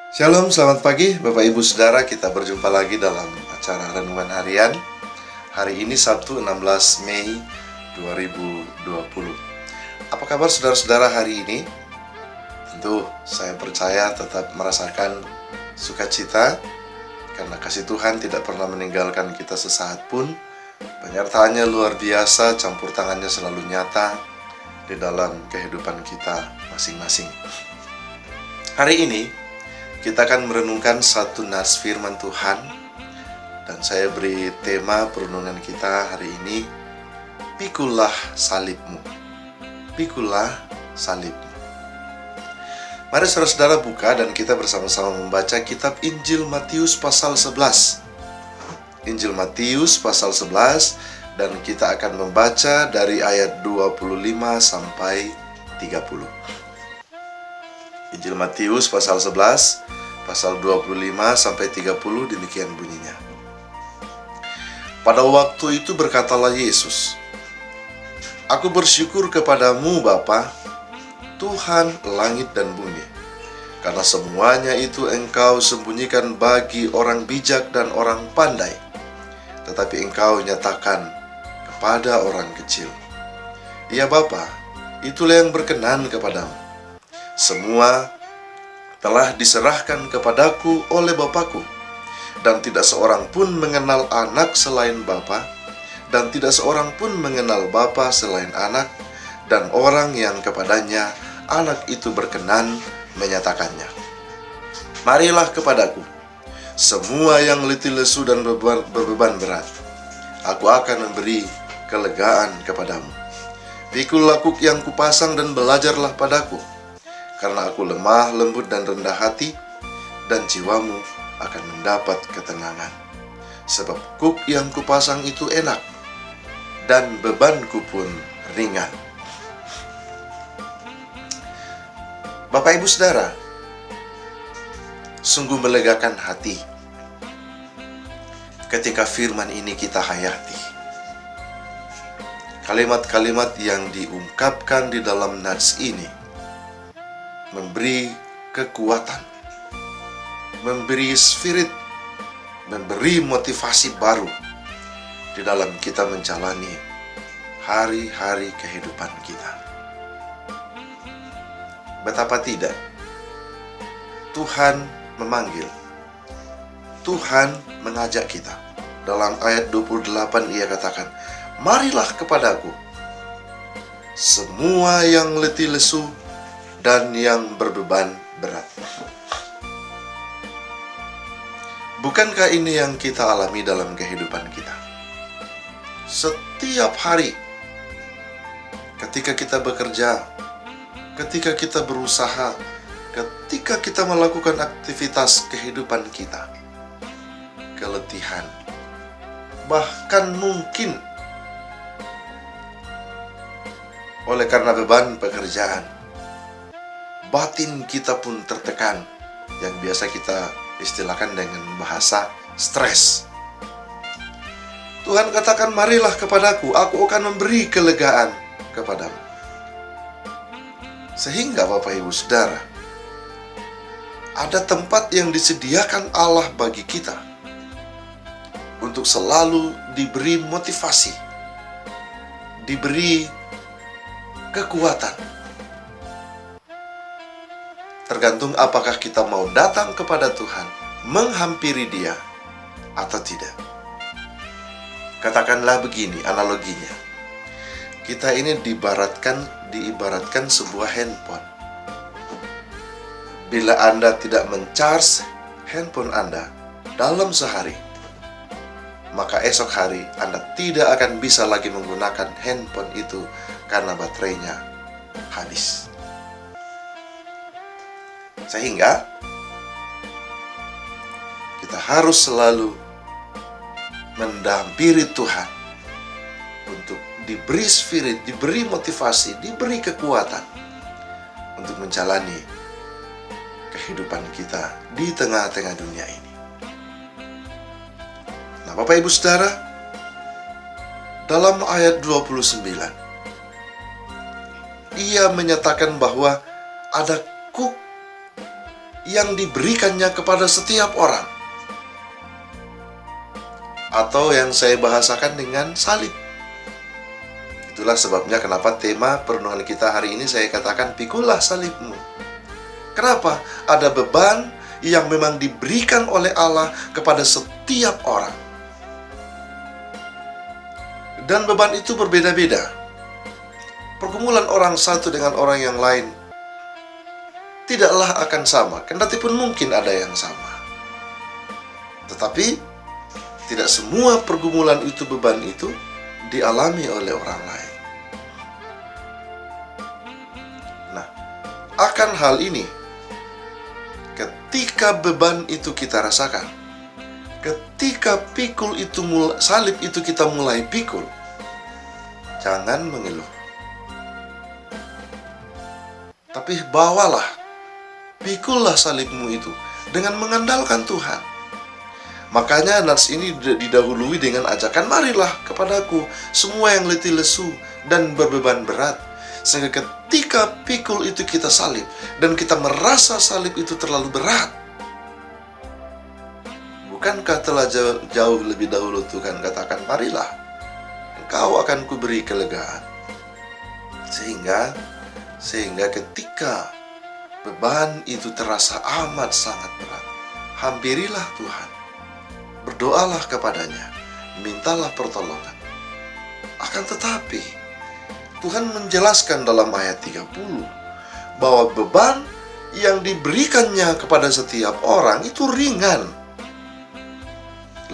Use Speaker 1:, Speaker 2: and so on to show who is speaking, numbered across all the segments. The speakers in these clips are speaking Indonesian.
Speaker 1: Shalom, selamat pagi Bapak Ibu Saudara. Kita berjumpa lagi dalam acara Renungan Harian. Hari ini Sabtu 16 Mei 2020. Apa kabar saudara-saudara hari ini? Tentu saya percaya tetap merasakan sukacita, karena kasih Tuhan tidak pernah meninggalkan kita sesaat pun. Penyertaannya luar biasa, campur tangannya selalu nyata di dalam kehidupan kita masing-masing. Hari ini kita akan merenungkan satu nats firman Tuhan, dan saya beri tema perenungan kita hari ini, pikulah salibmu. Pikulah salibmu. Mari saudara-saudara buka dan kita bersama-sama membaca kitab Injil Matius pasal 11. Injil Matius pasal 11, dan kita akan membaca dari ayat 25 sampai 30. Injil Matius pasal 11, pasal 25 sampai 30, demikian bunyinya. Pada waktu itu berkatalah Yesus, "Aku bersyukur kepadamu Bapa, Tuhan langit dan bumi, karena semuanya itu Engkau sembunyikan bagi orang bijak dan orang pandai, tetapi Engkau nyatakan kepada orang kecil. Ya Bapa, itulah yang berkenan kepadamu. Semua telah diserahkan kepadaku oleh Bapakku, dan tidak seorang pun mengenal anak selain Bapa, dan tidak seorang pun mengenal Bapa selain anak, dan orang yang kepadanya anak itu berkenan menyatakannya. Marilah kepadaku, semua yang letih lesu dan berbeban berat, aku akan memberi kelegaan kepadamu. Pikulah kuk yang kupasang dan belajarlah padaku, karena aku lemah, lembut, dan rendah hati, dan jiwamu akan mendapat ketenangan. Sebab kuk yang kupasang itu enak, dan bebanku pun ringan." Bapak Ibu Saudara, sungguh melegakan hati ketika firman ini kita hayati. Kalimat-kalimat yang diungkapkan di dalam nats ini memberi kekuatan, memberi spirit, memberi motivasi baru di dalam kita menjalani hari-hari kehidupan kita. Betapa tidak, Tuhan memanggil, Tuhan mengajak kita. Dalam ayat 28 ia katakan, "Marilah kepadaku, semua yang letih lesu dan yang berbeban berat." Bukankah ini yang kita alami dalam kehidupan kita? Setiap hari, ketika kita bekerja, ketika kita berusaha, ketika kita melakukan aktivitas kehidupan kita, keletihan, bahkan mungkin oleh karena beban pekerjaan, batin kita pun tertekan, yang biasa kita istilahkan dengan bahasa stres. Tuhan katakan, "Marilah kepadaku, aku akan memberi kelegaan kepadamu." Sehingga Bapak Ibu Saudara, ada tempat yang disediakan Allah bagi kita untuk selalu diberi motivasi, diberi kekuatan. Tergantung apakah kita mau datang kepada Tuhan, menghampiri Dia, atau tidak. Katakanlah begini analoginya. Kita ini diibaratkan sebuah handphone. Bila Anda tidak men-charge handphone Anda dalam sehari, maka esok hari Anda tidak akan bisa lagi menggunakan handphone itu karena baterainya habis. Sehingga kita harus selalu mendampiri Tuhan untuk diberi spirit, diberi motivasi, diberi kekuatan untuk menjalani kehidupan kita di tengah-tengah dunia ini. Nah, Bapak Ibu Saudara, dalam ayat 29, ia menyatakan bahwa ada kuk yang diberikannya kepada setiap orang. Atau yang saya bahasakan dengan salib. Itulah sebabnya kenapa tema perenungan kita hari ini saya katakan pikulah salibmu. Kenapa? Ada beban yang memang diberikan oleh Allah kepada setiap orang. Dan beban itu berbeda-beda. Pergumulan orang satu dengan orang yang lain tidaklah akan sama, kendati pun mungkin ada yang sama. Tetapi tidak semua pergumulan itu, beban itu dialami oleh orang lain. Nah, akan hal ini, ketika beban itu kita rasakan, ketika pikul itu salib itu kita mulai pikul, jangan mengeluh. Tapi bawalah, pikullah salibmu itu dengan mengandalkan Tuhan. Makanya nats ini didahului dengan ajakan, marilah kepadaku semua yang letih lesu dan berbeban berat. Sehingga ketika pikul itu kita salib dan kita merasa salib itu terlalu berat, bukankah telah jauh lebih dahulu Tuhan katakan, marilah, engkau akan kuberi kelegaan. Sehingga ketika beban itu terasa amat sangat berat, hampirilah Tuhan, berdoalah kepadanya, mintalah pertolongan. Akan tetapi Tuhan menjelaskan dalam ayat 30 bahwa beban yang diberikannya kepada setiap orang itu ringan,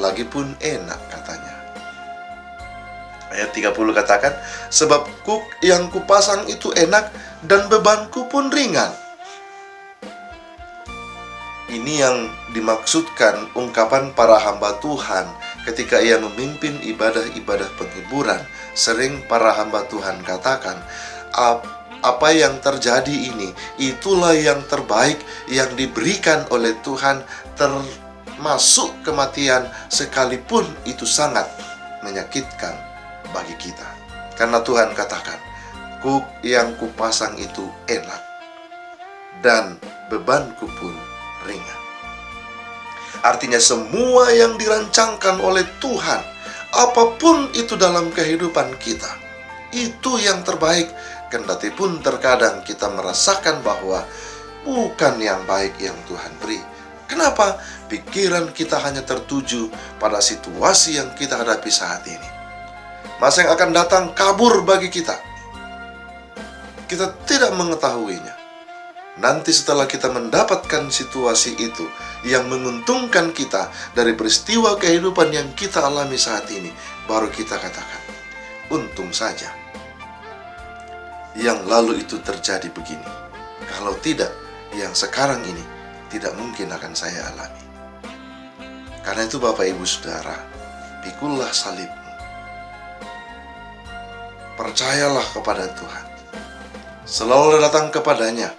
Speaker 1: lagipun enak katanya. Ayat 30 katakan, sebab yang kupasang itu enak dan bebanku pun ringan. Ini yang dimaksudkan ungkapan para hamba Tuhan ketika ia memimpin ibadah-ibadah penghiburan. Sering para hamba Tuhan katakan, apa yang terjadi ini, itulah yang terbaik yang diberikan oleh Tuhan, termasuk kematian, sekalipun itu sangat menyakitkan bagi kita. Karena Tuhan katakan, kuk yang kupasang itu enak dan bebanku pun ringan. Artinya semua yang dirancangkan oleh Tuhan, apapun itu dalam kehidupan kita, itu yang terbaik. Kendati pun terkadang kita merasakan bahwa bukan yang baik yang Tuhan beri. Kenapa? Pikiran kita hanya tertuju pada situasi yang kita hadapi saat ini. Masa yang akan datang kabur bagi kita. Kita tidak mengetahuinya. Nanti setelah kita mendapatkan situasi itu yang menguntungkan kita dari peristiwa kehidupan yang kita alami saat ini, baru kita katakan, untung saja yang lalu itu terjadi begini. Kalau tidak, yang sekarang ini tidak mungkin akan saya alami. Karena itu Bapak Ibu Saudara, pikullah salibmu. Percayalah kepada Tuhan. Selalu datang kepadanya,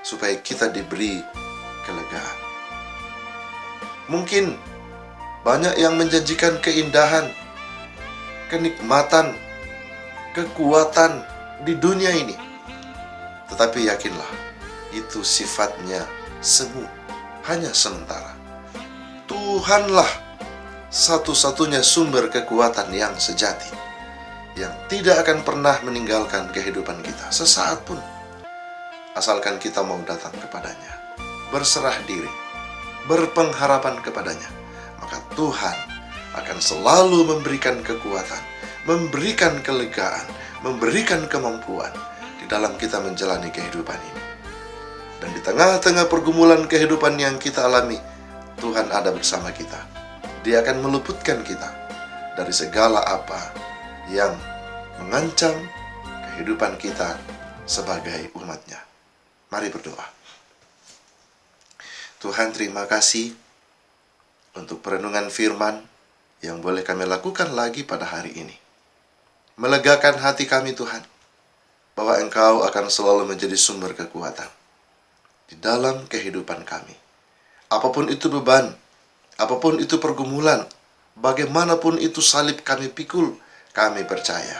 Speaker 1: supaya kita diberi kelegaan. Mungkin banyak yang menjanjikan keindahan, kenikmatan, kekuatan di dunia ini. Tetapi yakinlah, itu sifatnya semu, hanya sementara. Tuhanlah satu-satunya sumber kekuatan yang sejati, yang tidak akan pernah meninggalkan kehidupan kita sesaat pun. Asalkan kita mau datang kepadanya, berserah diri, berpengharapan kepadanya, maka Tuhan akan selalu memberikan kekuatan, memberikan kelegaan, memberikan kemampuan di dalam kita menjalani kehidupan ini. Dan di tengah-tengah pergumulan kehidupan yang kita alami, Tuhan ada bersama kita. Dia akan meluputkan kita dari segala apa yang mengancam kehidupan kita sebagai umat-Nya. Mari berdoa. Tuhan, terima kasih untuk perenungan firman yang boleh kami lakukan lagi pada hari ini. Melegakan hati kami Tuhan, bahwa Engkau akan selalu menjadi sumber kekuatan di dalam kehidupan kami. Apapun itu beban, apapun itu pergumulan, bagaimanapun itu salib kami pikul, kami percaya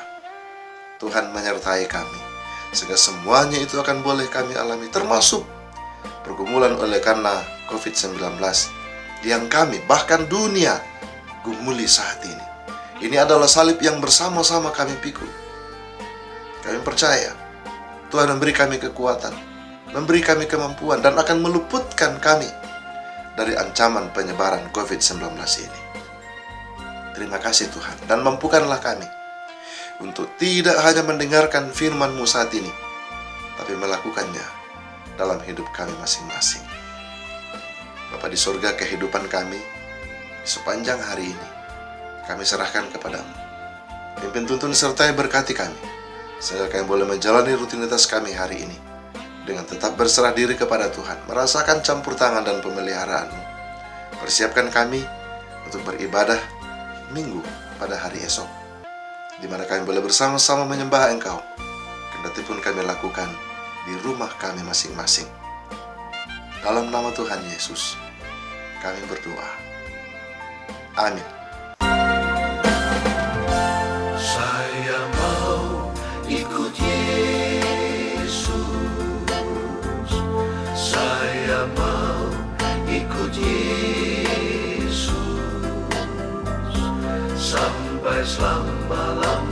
Speaker 1: Tuhan menyertai kami, sehingga semuanya itu akan boleh kami alami, termasuk pergumulan oleh karena COVID-19 yang kami, bahkan dunia, gumuli saat ini. Ini adalah salib yang bersama-sama kami pikul. Kami percaya Tuhan memberi kami kekuatan, memberi kami kemampuan, dan akan meluputkan kami dari ancaman penyebaran COVID-19 ini. Terima kasih Tuhan, dan mampukanlah kami untuk tidak hanya mendengarkan firman-Mu saat ini, tapi melakukannya dalam hidup kami masing-masing. Bapa di surga, kehidupan kami sepanjang hari ini kami serahkan kepadamu. Pimpin, tuntun, sertai berkati kami, sehingga kami boleh menjalani rutinitas kami hari ini dengan tetap berserah diri kepada Tuhan, merasakan campur tangan dan pemeliharaan-Mu. Persiapkan kami untuk beribadah minggu pada hari esok, di mana kami boleh bersama-sama menyembah Engkau, kendati pun kami lakukan di rumah kami masing-masing. Dalam nama Tuhan Yesus kami berdoa. Amin.
Speaker 2: Saya mau ikut Yesus, saya mau ikut Yesus sampai selama-lamanya.